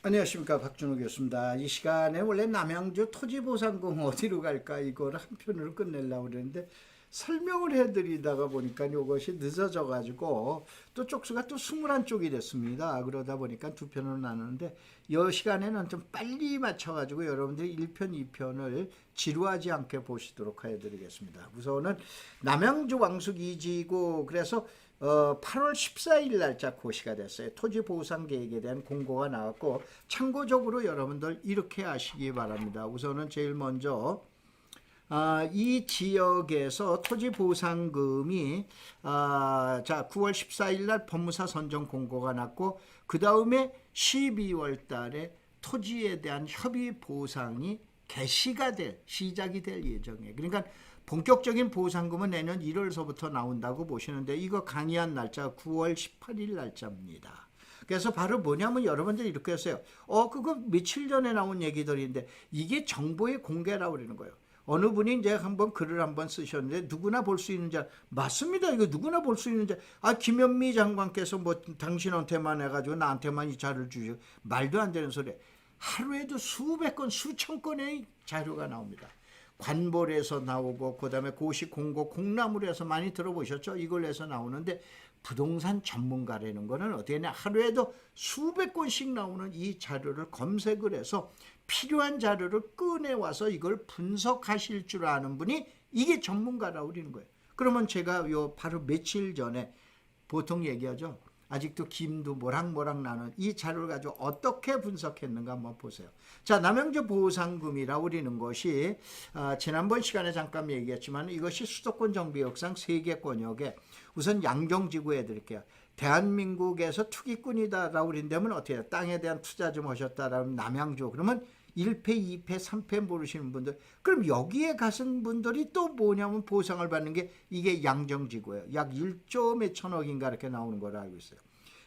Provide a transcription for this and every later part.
안녕하십니까, 박준호 교수입니다. 이 시간에 원래 남양주 토지보상금 어디로 갈까 이거를 한 편으로 끝내려고 그랬는데 설명을 해드리다가 보니까 이것이 늦어져 가지고 또 쪽수가 또 21쪽이 됐습니다. 그러다 보니까 두 편으로 나누는데 이 시간에는 좀 빨리 맞춰 가지고 여러분들이 1편 2편을 지루하지 않게 보시도록 해드리겠습니다. 우선은 남양주 왕숙 2지구, 그래서 8월 14일 날짜 고시가 됐어요. 토지보상계획에 대한 공고가 나왔고, 참고적으로 여러분들 이렇게 아시기 바랍니다. 우선은 제일 먼저 이 지역에서 토지보상금이 자 9월 14일 날 법무사 선정 공고가 났고, 그 다음에 12월 달에 토지에 대한 협의 보상이 개시가 시작이 될 예정이에요. 그러니까 본격적인 보상금은 내년 1월서부터 나온다고 보시는데, 이거 강의한 날짜가 9월 18일 날짜입니다. 그래서 바로 뭐냐면 여러분들이 이렇게 했어요. 그거 며칠 전에 나온 얘기들인데 이게 정보의 공개라고 그러는 거예요. 어느 분이 이제 한번 글을 한번 쓰셨는데 누구나 볼 수 있는 자, 맞습니다. 이거 누구나 볼 수 있는 자, 김현미 장관께서 뭐 당신한테만 해가지고 나한테만 이 자료를 주시고, 말도 안 되는 소리. 하루에도 수백 건, 수천 건의 자료가 나옵니다. 관볼에서 나오고, 그 다음에 고시 공고 공람으로 많이 들어보셨죠? 이걸 해서 나오는데, 부동산 전문가라는 거는 어떻게 하냐, 하루에도 수백 건씩 나오는 이 자료를 검색을 해서 필요한 자료를 꺼내와서 이걸 분석하실 줄 아는 분이 이게 전문가라고 그러는 거예요. 그러면 제가 요 바로 며칠 전에 보통 얘기하죠. 아직도 김도 모락모락 나는 이 자료를 가지고 어떻게 분석했는가 한번 보세요. 자, 남양주 보상금이라고 그러는 것이 지난번 시간에 잠깐 얘기했지만 이것이 수도권 정비역상 세계권역에 우선 양정지구 해드릴게요. 대한민국에서 투기꾼이다라고 그런다면 어떻게 해요? 땅에 대한 투자 좀 하셨다라면 남양주, 그러면 1패, 2패, 3패 모르시는 분들, 그럼 여기에 가신 분들이 또 뭐냐면 보상을 받는 게 이게 양정지구예요. 약 1조 몇 천억인가 이렇게 나오는 거라 알고 있어요.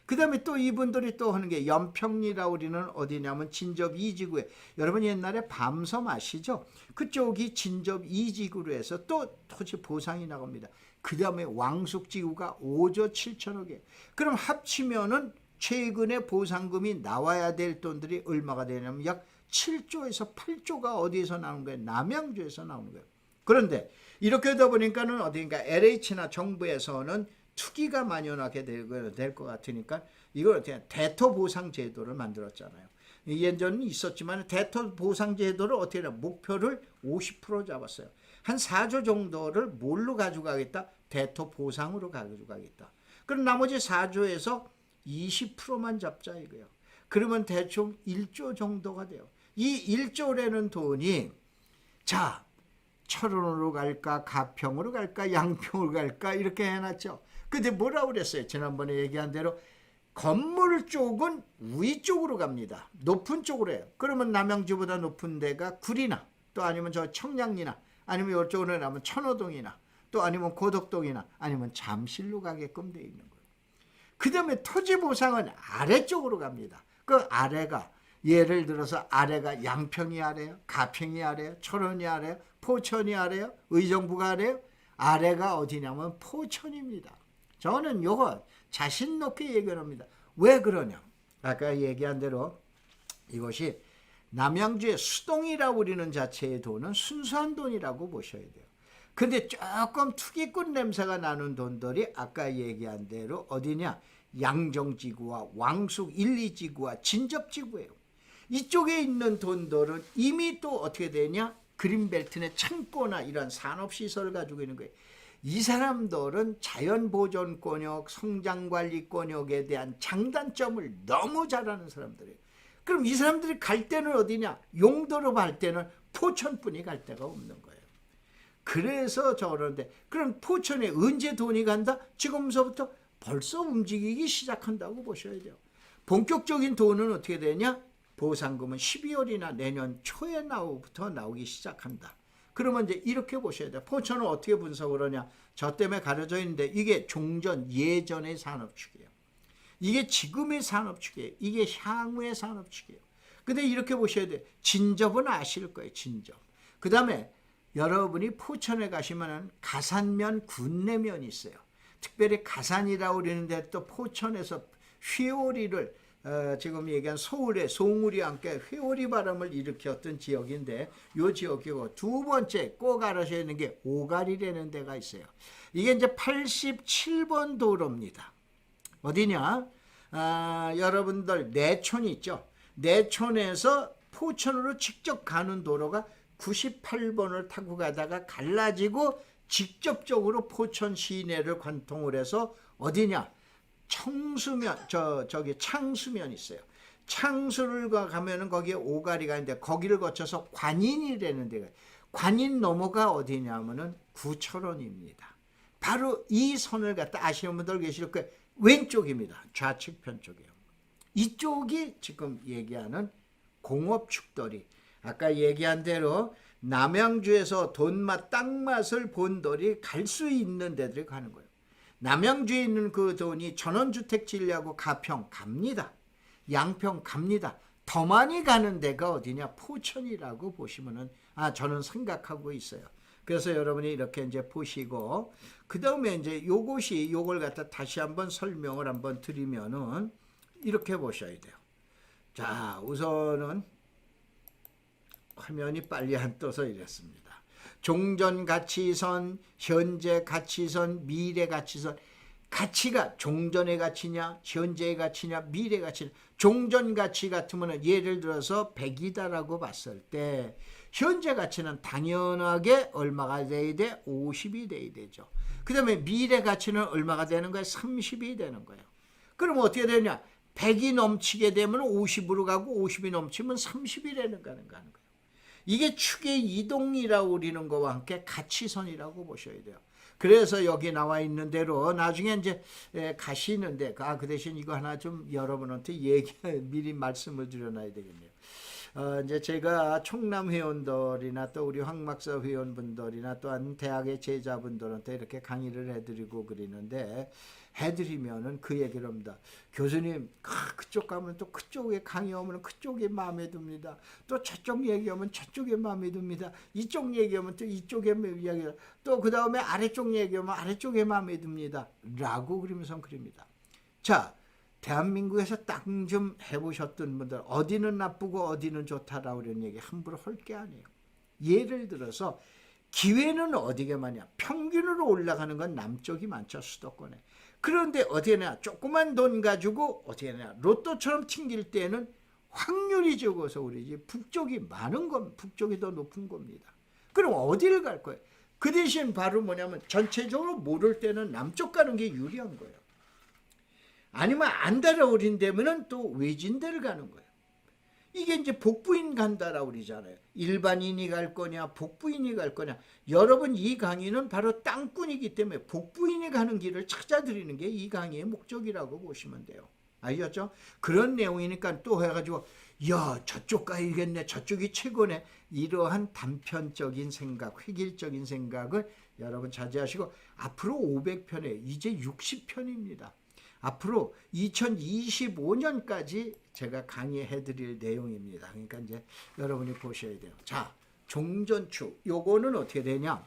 그 다음에 또 이분들이 또 하는 게 연평리라고 우리는 어디냐면 진접 2지구에, 여러분 옛날에 밤섬 아시죠? 그쪽이 진접 2지구로 해서 또 토지 보상이 나갑니다. 그 다음에 왕숙지구가 5조 7천억이에요. 그럼 합치면은 최근에 보상금이 나와야 될 돈들이 얼마가 되냐면 약 7조에서 8조가 어디에서 나오는 거예요? 남양주에서 나오는 거예요. 그런데 이렇게 하다 보니까는 어디인가 LH나 정부에서는 투기가 만연하게 될 것 같으니까 이걸 어떻게 대토보상제도를 만들었잖아요. 예전은 있었지만 대토보상제도를 어떻게 해요? 목표를 50% 잡았어요. 한 4조 정도를 뭘로 가져가겠다? 대토보상으로 가져가겠다. 그럼 나머지 4조에서 20%만 잡자 이거예요. 그러면 대충 1조 정도가 돼요. 이 1조라는 돈이 자 철원으로 갈까, 가평으로 갈까, 양평으로 갈까 이렇게 해놨죠. 근데 뭐라고 그랬어요? 지난번에 얘기한 대로 건물 쪽은 위쪽으로 갑니다. 높은 쪽으로 해요. 그러면 남양주보다 높은 데가 구리나, 또 아니면 저 청량리나, 아니면 이쪽으로 가면 천호동이나, 또 아니면 고덕동이나, 아니면 잠실로 가게끔 돼 있는 거예요. 그 다음에 토지보상은 아래쪽으로 갑니다. 그 아래가 예를 들어서 아래가 양평이 아래요, 가평이 아래요, 철원이 아래요, 포천이 아래요, 의정부가 아래요. 아래가 어디냐면 포천입니다. 저는 요거 자신 높게 얘기합니다. 왜 그러냐? 아까 얘기한 대로 이것이 남양주의 수동이라고 우리는 자체의 돈은 순수한 돈이라고 보셔야 돼요. 근데 조금 투기꾼 냄새가 나는 돈들이 아까 얘기한 대로 어디냐? 양정지구와 왕숙 1, 2지구와 진접지구예요. 이쪽에 있는 돈들은 이미 또 어떻게 되냐? 그린벨트 내 창고나 이런 산업시설을 가지고 있는 거예요. 이 사람들은 자연보존권역, 성장관리권역에 대한 장단점을 너무 잘하는 사람들이에요. 그럼 이 사람들이 갈 때는 어디냐? 용도로 갈 때는 포천뿐이 갈 데가 없는 거예요. 그래서 저러는데, 그럼 포천에 언제 돈이 간다? 지금서부터 벌써 움직이기 시작한다고 보셔야 돼요. 본격적인 돈은 어떻게 되냐? 보상금은 12월이나 내년 초에 나오부터 나오기 시작한다. 그러면 이제 이렇게 보셔야 돼요. 포천은 어떻게 분석을 하냐? 저 때문에 가려져 있는데 이게 종전, 예전의 산업축이에요. 이게 지금의 산업축이에요. 이게 향후의 산업축이에요. 근데 이렇게 보셔야 돼요. 진접은 아실 거예요. 진접. 그 다음에 여러분이 포천에 가시면은 가산면, 군내면이 있어요. 특별히 가산이라고 그러는데 또 포천에서 휘오리를 지금 얘기한 서울의 송우리와 함께 회오리 바람을 일으켰던 지역인데 이 지역이고, 두 번째 꼭 알아셔야 하는 게 오가리라는 데가 있어요. 이게 이제 87번 도로입니다. 어디냐? 여러분들 내촌 있죠? 내촌에서 포천으로 직접 가는 도로가 98번을 타고 가다가 갈라지고 직접적으로 포천 시내를 관통을 해서 어디냐? 청수면, 저기 창수면 있어요. 창수를 가면은 거기에 오가리가 있는데 거기를 거쳐서 관인이라는 데가, 관인 넘어가 어디냐면은 구철원입니다. 바로 이 선을 갖다 아시는 분들 계실 거예요. 왼쪽입니다. 좌측편 쪽이에요. 이쪽이 지금 얘기하는 공업축돌이, 아까 얘기한 대로 남양주에서 돈맛 땅맛을 본돌이 갈 수 있는 데들이 가는 거예요. 남양주에 있는 그 돈이 전원주택 질려고 가평 갑니다. 양평 갑니다. 더 많이 가는 데가 어디냐? 포천이라고 보시면은 저는 생각하고 있어요. 그래서 여러분이 이렇게 이제 보시고, 그 다음에 이제 요걸 갖다 다시 한번 설명을 한번 드리면은 이렇게 보셔야 돼요. 자, 우선은 화면이 빨리 안 떠서 이랬습니다. 종전가치선, 현재가치선, 미래가치선. 가치가 종전의 가치냐, 현재의 가치냐, 미래의 가치냐. 종전가치 같으면 예를 들어서 100이다라고 봤을 때 현재 가치는 당연하게 얼마가 돼야 돼? 50이 돼야 되죠. 그 다음에 미래 가치는 얼마가 되는 거예요? 30이 되는 거예요. 그럼 어떻게 되냐? 100이 넘치게 되면 50으로 가고 50이 넘치면 30이 되는 거예요. 이게 축의 이동이라고 우리는 거와 함께 가치선이라고 보셔야 돼요. 그래서 여기 나와 있는 대로 나중에 이제 가시는데, 그 대신 이거 하나 좀 여러분한테 미리 말씀을 드려놔야 되겠네요. 이제 제가 총남 회원들이나 또 우리 황막사 회원분들이나 또한 대학의 제자분들한테 이렇게 강의를 해드리고 그러는데, 해드리면은 그 얘기를 합니다. 교수님, 그쪽 가면 또 그쪽에 강의하면 그쪽에 마음에 듭니다. 또 저쪽 얘기하면 저쪽에 마음에 듭니다. 이쪽 얘기하면 또 이쪽에 이야기가, 또 그 다음에 아래쪽 얘기하면 아래쪽에 마음에 듭니다. 라고 그러면서 그럽니다. 자, 대한민국에서 땅 좀 해보셨던 분들, 어디는 나쁘고 어디는 좋다라고 그런 얘기 함부로 할 게 아니에요. 예를 들어서 기회는 어디가 많냐? 평균으로 올라가는 건 남쪽이 많죠, 수도권에. 그런데 어디냐? 조그만 돈 가지고 어디냐? 로또처럼 튕길 때는 확률이 적어서 그러지 북쪽이 많은 건, 북쪽이 더 높은 겁니다. 그럼 어디를 갈 거예요? 그 대신 바로 뭐냐면 전체적으로 모를 때는 남쪽 가는 게 유리한 거예요. 아니면 안 달아오린다면은 또 외진데를 가는 거예요. 이게 이제 복부인 간다라고 그러잖아요. 일반인이 갈 거냐, 복부인이 갈 거냐. 여러분, 이 강의는 바로 땅꾼이기 때문에 복부인이 가는 길을 찾아드리는 게 이 강의의 목적이라고 보시면 돼요. 아시겠죠? 그런 내용이니까 또 해가지고, 야, 저쪽 가야겠네, 저쪽이 최고네. 이러한 단편적인 생각, 획일적인 생각을 여러분 자제하시고, 앞으로 500편에 이제 60편입니다. 앞으로 2025년까지 제가 강의해 드릴 내용입니다. 그러니까 이제 여러분이 보셔야 돼요. 자, 종전축. 요거는 어떻게 되냐?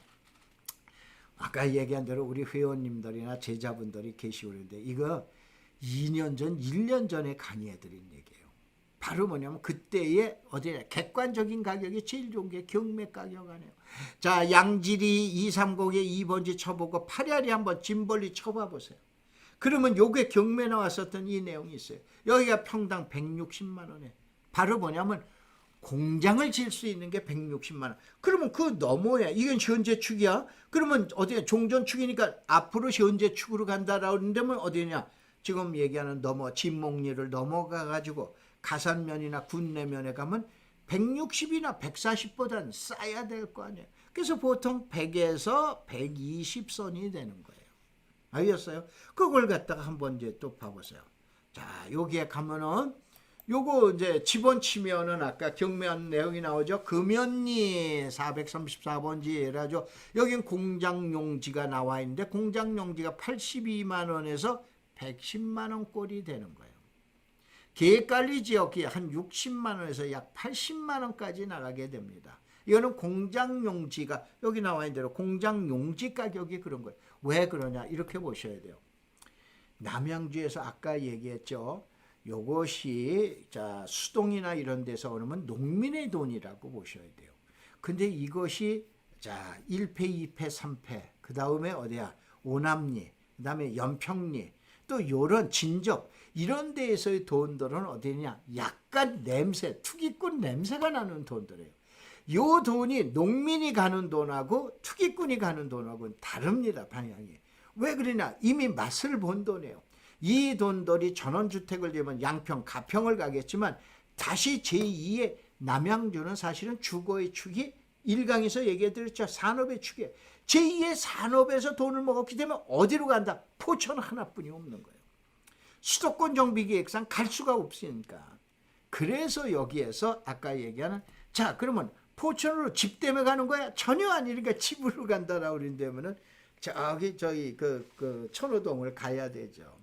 아까 얘기한 대로 우리 회원님들이나 제자분들이 계시고 그러는데, 이거 2년 전, 1년 전에 강의해 드린 얘기예요. 바로 뭐냐면 그때의 어디냐? 객관적인 가격이 제일 좋은 게 경매 가격 아니에요. 자, 양지리 230에 2번지 쳐보고 파리아리 한번 짐벌리 쳐봐 보세요. 그러면 요게 경매 나왔었던 이 내용이 있어요. 여기가 평당 160만 원에. 바로 뭐냐면 공장을 질 수 있는 게 160만 원. 그러면 그 너머야. 이건 현재 축이야. 그러면 어디냐? 종전 축이니까 앞으로 현재 축으로 간다라고 하는데면 어디냐? 지금 얘기하는 진목리를 넘어가가지고 가산면이나 군내면에 가면 160이나 140보다는 싸야 될 거 아니에요. 그래서 보통 100에서 120선이 되는 거예요. 알겠어요? 그걸 갖다가 한번 이제 또 봐보세요. 자, 여기에 가면은 요거 이제 집어치면은 아까 경매한 내용이 나오죠. 금연리 434번지라죠. 여긴 공장용지가 나와 있는데 공장용지가 82만 원에서 110만 원꼴이 되는 거예요. 계획관리 지역이 한 60만 원에서 약 80만 원까지 나가게 됩니다. 이거는 공장용지가 여기 나와 있는 대로 공장용지 가격이 그런 거예요. 왜 그러냐? 이렇게 보셔야 돼요. 남양주에서 아까 얘기했죠. 요것이 자 수동이나 이런 데서 오르면 농민의 돈이라고 보셔야 돼요. 근데 이것이 자 1패, 2패, 3패 그 다음에 어디야 오남리 그 다음에 연평리 또 요런 진적 이런 데에서의 돈들은 어디냐 약간 냄새 투기꾼 냄새가 나는 돈들이에요. 요 돈이 농민이 가는 돈하고 투기꾼이 가는 돈하고는 다릅니다. 방향이. 왜 그러냐 이미 맛을 본 돈이에요. 이 돈들이 전원주택을 지으면 양평, 가평을 가겠지만 다시 제2의 남양주는 사실은 주거의 축이 1강에서 얘기해드렸죠. 산업의 축이에요. 제2의 산업에서 돈을 먹었기 때문에 어디로 간다? 포천 하나뿐이 없는 거예요. 수도권 정비계획상 갈 수가 없으니까. 그래서 여기에서 아까 얘기하는 자 그러면 포천으로 집 때문에 가는 거야? 전혀 아니니까 집으로 간다라고 그러는데면은 저기 그 천호동을 가야 되죠.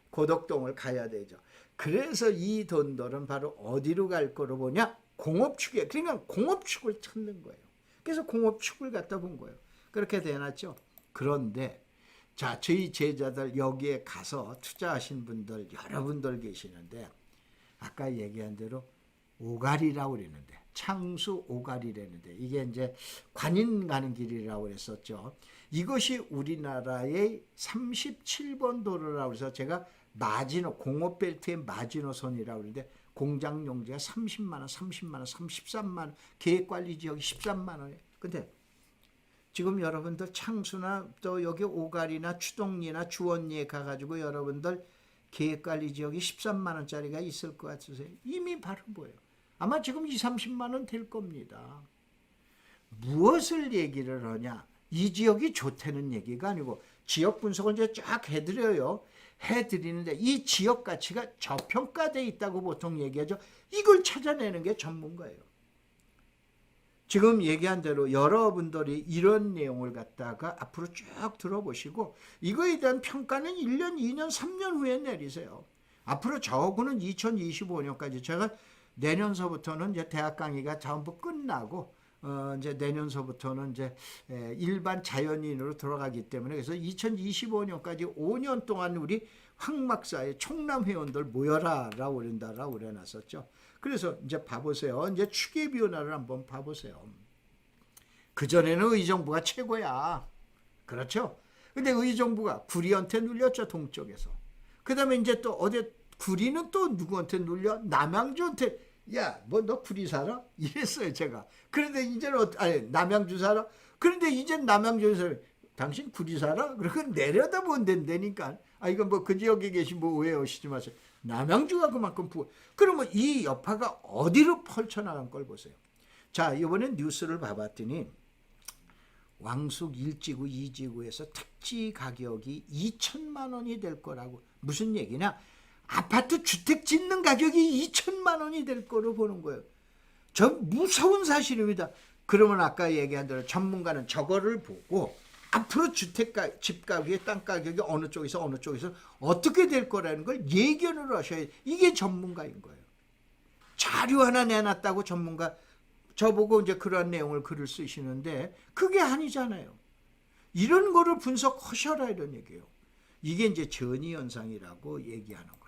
고덕동을 가야 되죠. 그래서 이 돈들은 바로 어디로 갈 거로 보냐? 공업축이에요. 그러니까 공업축을 찾는 거예요. 그래서 공업축을 갖다 본 거예요. 그렇게 되어놨죠. 그런데 자 저희 제자들 여기에 가서 투자하신 분들 여러분들 계시는데 아까 얘기한 대로 오가리라고 그랬는데 창수 오가리라는데 이게 이제 관인 가는 길이라고 그랬었죠. 이것이 우리나라의 37번 도로라고 해서 제가 마지노 공업벨트의 마지노선이라고 그러는데 공장 용지가 30만 원, 30만 원, 33만 원, 계획관리 지역이 13만 원이에요. 근데 지금 여러분들 창수나 또 여기 오가리나 추동리나 주원리에 가가지고 여러분들 계획관리 지역이 13만 원짜리가 있을 것 같으세요? 이미 바로 뭐예요? 아마 지금 20, 30만 원 될 겁니다. 무엇을 얘기를 하냐? 이 지역이 좋다는 얘기가 아니고 지역 분석을 이제 쫙 해드려요. 해드리는데 이 지역 가치가 저평가되어 있다고 보통 얘기하죠. 이걸 찾아내는 게 전문가예요. 지금 얘기한 대로 여러분들이 이런 내용을 갖다가 앞으로 쭉 들어보시고 이거에 대한 평가는 1년, 2년, 3년 후에 내리세요. 앞으로 저거는 2025년까지 제가 내년서부터는 이제 대학 강의가 전부 끝나고 이제 내년서부터는 이제 일반 자연인으로 들어가기 때문에 그래서 2025년까지 5년 동안 우리 황막사의 총남 회원들 모여라라고 그런다라고 그래놨었죠. 그래서 이제 봐보세요. 이제 추계 변화를 한번 봐보세요. 그전에는 의정부가 최고야. 그렇죠? 근데 의정부가 구리한테 눌렸죠. 동쪽에서. 그 다음에 이제 또 어디 구리는 또 누구한테 눌려? 남양주한테 야, 뭐 너 구리 살아? 이랬어요 제가. 그런데 이제는 아니 남양주 살아? 그런데 이제 남양주에서 당신 구리 살아? 그러고 내려다보면 된다니까. 아 이건 뭐 그 지역에 계신 뭐 오해하시지 마세요. 남양주가 그만큼 그러면 이 여파가 어디로 펼쳐나간 걸 보세요. 자 이번에 뉴스를 봐봤더니 왕숙 1지구 2지구에서 택지 가격이 2천만 원이 될 거라고. 무슨 얘기냐? 아파트 주택 짓는 가격이 2천만 원이 될 거로 보는 거예요. 저 무서운 사실입니다. 그러면 아까 얘기한 대로 전문가는 저거를 보고 앞으로 주택가 집 가격의 땅 가격이 어느 쪽에서 어떻게 될 거라는 걸 예견을 하셔야 돼요. 이게 전문가인 거예요. 자료 하나 내놨다고 전문가 저보고 이제 그런 내용을 글을 쓰시는데 그게 아니잖아요. 이런 거를 분석하셔라 이런 얘기예요. 이게 이제 전이 현상이라고 얘기하는 거예요.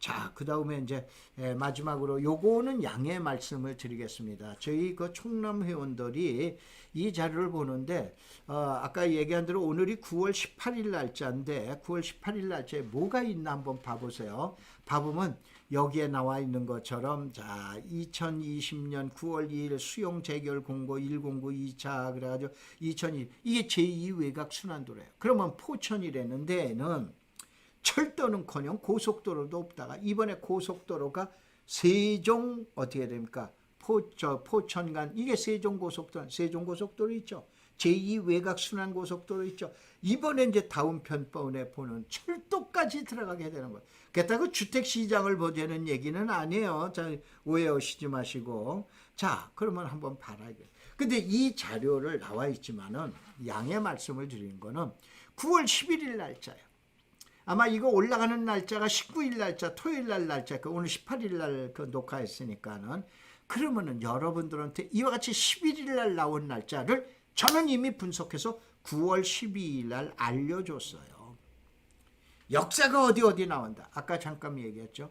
자, 그 다음에 이제 마지막으로 요거는 양해 말씀을 드리겠습니다. 저희 그 총남 회원들이 이 자료를 보는데 아까 얘기한 대로 오늘이 9월 18일 날짜인데 9월 18일 날짜에 뭐가 있나 한번 봐보세요. 봐보면 여기에 나와 있는 것처럼 자 2020년 9월 2일 수용 재결 공고 109 2차 그래가지고 2020 이게 제2 외곽 순환도로예요. 그러면 포천이라는 데에는 철도는커녕 고속도로도 없다가 이번에 고속도로가 세종 어떻게 됩니까? 포천간 이게 세종고속도로 있죠. 제2 외곽 순환고속도로 있죠. 이번에 이제 다음 편번에 보는 철도까지 들어가게 되는 거예요. 그렇다고 주택시장을 보자는 얘기는 아니에요. 자, 오해하시지 마시고. 자, 그러면 한번 봐라겠어요. 근데 이 자료를 나와 있지만은 양해 말씀을 드리는 거는 9월 11일 날짜예요. 아마 이거 올라가는 날짜가 19일 날짜, 토요일 날 날짜, 오늘 18일 날 그 녹화했으니까는 그러면은 여러분들한테 이와 같이 11일 날 나온 날짜를 저는 이미 분석해서 9월 12일 날 알려줬어요. 역사가 어디 나온다. 아까 잠깐 얘기했죠.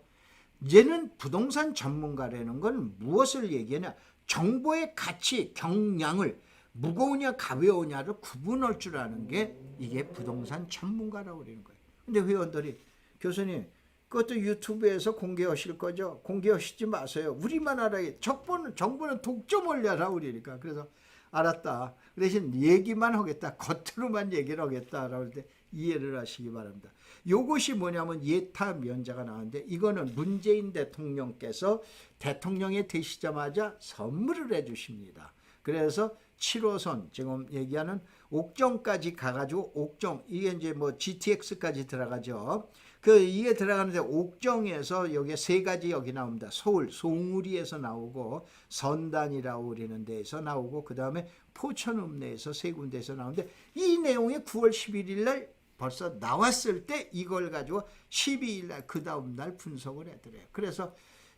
얘는 부동산 전문가라는 건 무엇을 얘기하냐? 정보의 가치, 경량을 무거우냐 가벼우냐를 구분할 줄 아는 게 이게 부동산 전문가라고 그러는 거예요. 근데 회원들이 교수님 그것도 유튜브에서 공개하실 거죠? 공개하시지 마세요. 우리만 알아요. 정보는 독점 올려라 그러니까. 그래서 알았다. 그 대신 얘기만 하겠다. 겉으로만 얘기를 하겠다라고 할 때 이해를 하시기 바랍니다. 요것이 뭐냐면 예타 면제가 나왔는데 이거는 문재인 대통령께서 대통령이 되시자마자 선물을 해주십니다. 그래서 7호선 지금 얘기하는 옥정까지 가가지고 옥정 이게 이제 뭐 GTX까지 들어가죠. 이게 들어가는데 옥정에서 여기 세 가지 여기 나옵니다. 서울 송우리에서 나오고 선단이라고 그러는 데에서 나오고 그 다음에 포천읍내에서 세 군데에서 나오는데 이 내용이 9월 11일 날 벌써 나왔을 때 이걸 가지고 12일 날 그 다음 날 분석을 해드려요. 그래서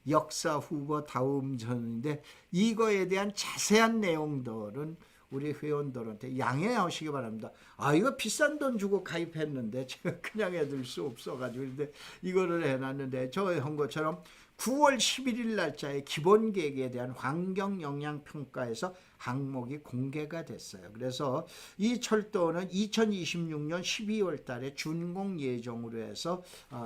역사 후보 다음 전인데 이거에 대한 자세한 내용들은 우리 회원들한테 양해하시기 바랍니다. 아 이거 비싼 돈 주고 가입했는데 제가 그냥 해둘 수 없어가지고 근데 이거를 해놨는데 저 한 것처럼 9월 11일 날짜에 기본 계획에 대한 환경 영향 평가에서 항목이 공개가 됐어요. 그래서 이 철도는 2026년 12월 달에 준공 예정으로 해서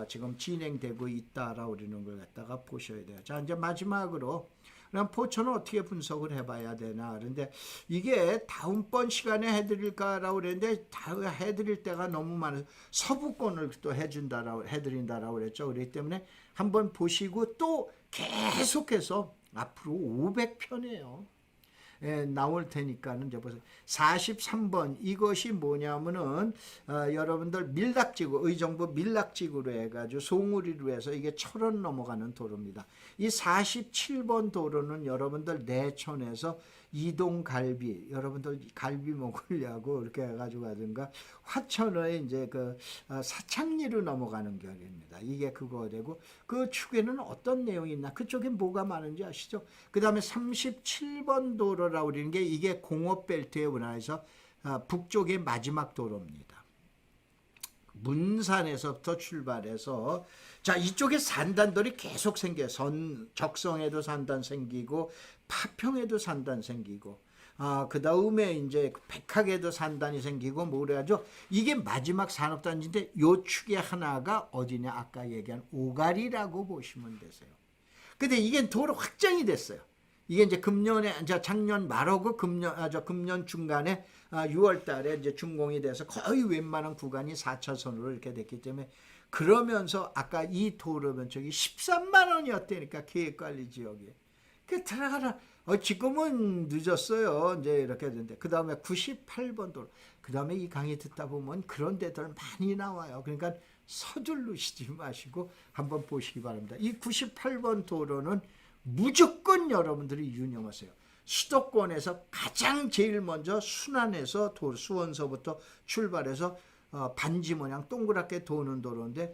지금 진행되고 있다라고 그러는 걸 갖다가 보셔야 돼요. 자 이제 마지막으로 그럼 포천은 어떻게 분석을 해봐야 되나. 그런데 이게 다음번 시간에 해드릴까라고 그랬는데 해드릴 때가 너무 많아서 서부권을 또 해드린다라고 그랬죠. 그렇기 때문에 한번 보시고 또 계속해서 앞으로 500편이에요. 예, 나올 테니까는 이제 보세요. 43번 이것이 뭐냐면은 여러분들 밀락지구 의정부 밀락지구로 해가지고 송우리로 해서 이게 철원 넘어가는 도로입니다. 이 47번 도로는 여러분들 내천에서 이동갈비 여러분들 갈비 먹으려고 이렇게 해가지고 가든가 화천에 이제 사창리로 넘어가는 길입니다. 이게 그거 되고 그 축에는 어떤 내용이 있나 그쪽에 뭐가 많은지 아시죠? 그 다음에 37번 도로라고 그러는 게 이게 공업벨트에 운하해서 북쪽의 마지막 도로입니다. 문산에서부터 출발해서 자 이쪽에 산단들이 계속 생겨요. 적성에도 산단 생기고 파평에도 산단 생기고 그 다음에 이제 백학에도 산단이 생기고 뭐 그래가지고 이게 마지막 산업단지인데 요 축의 하나가 어디냐 아까 얘기한 오가리라고 보시면 되세요. 근데 이게 도로 확장이 됐어요. 이게 이제 작년 말하고 금년 중간에 6월 달에 이제 준공이 돼서 거의 웬만한 구간이 4차선으로 이렇게 됐기 때문에 그러면서 아까 이 도로 면적이 13만 원이었다니까 계획관리지역이. 그 들어가라. 지금은 늦었어요. 이제 이렇게 되는데 그 다음에 98번 도로. 그 다음에 이 강의 듣다 보면 그런 데들 많이 나와요. 그러니까 서두르시지 마시고 한번 보시기 바랍니다. 이 98번 도로는 무조건 여러분들이 유념하세요. 수도권에서 가장 제일 먼저 순안에서 수원서부터 출발해서 반지 모양 동그랗게 도는 도로인데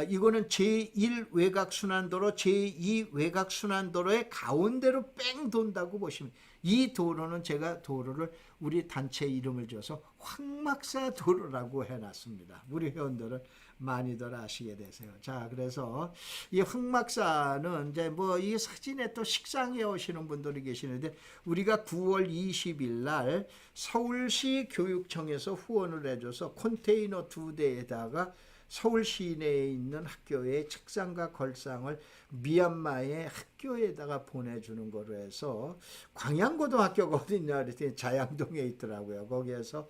이거는 제1 외곽순환도로 제2 외곽순환도로의 가운데로 뺑 돈다고 보시면 이 도로는 제가 도로를 우리 단체 이름을 지어서 황막사 도로라고 해놨습니다. 우리 회원들은 많이들 아시게 되세요. 자, 그래서 이 황막사는 이제 뭐 이 사진에 또 식상해 오시는 분들이 계시는데 우리가 9월 20일 날 서울시 교육청에서 후원을 해줘서 컨테이너 2대에다가 서울 시내에 있는 학교의 책상과 걸상을 미얀마의 학교에다가 보내주는 거로 해서 광양고등학교가 어딨냐 그랬더니 자양동에 있더라고요. 거기에서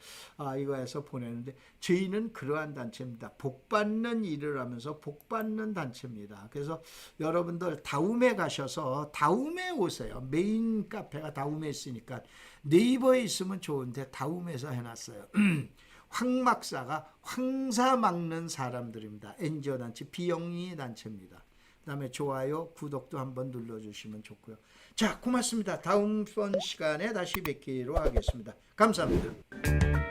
이거에서 보내는데 저희는 그러한 단체입니다. 복받는 일을 하면서 복받는 단체입니다. 그래서 여러분들 다움에 가셔서 다움에 오세요. 메인 카페가 다움에 있으니까 네이버에 있으면 좋은데 다움에서 해놨어요. 황막사가 황사 막는 사람들입니다. NGO 단체, 비영리 단체입니다. 그 다음에 좋아요, 구독도 한번 눌러주시면 좋고요. 자, 고맙습니다. 다음번 시간에 다시 뵙기로 하겠습니다. 감사합니다.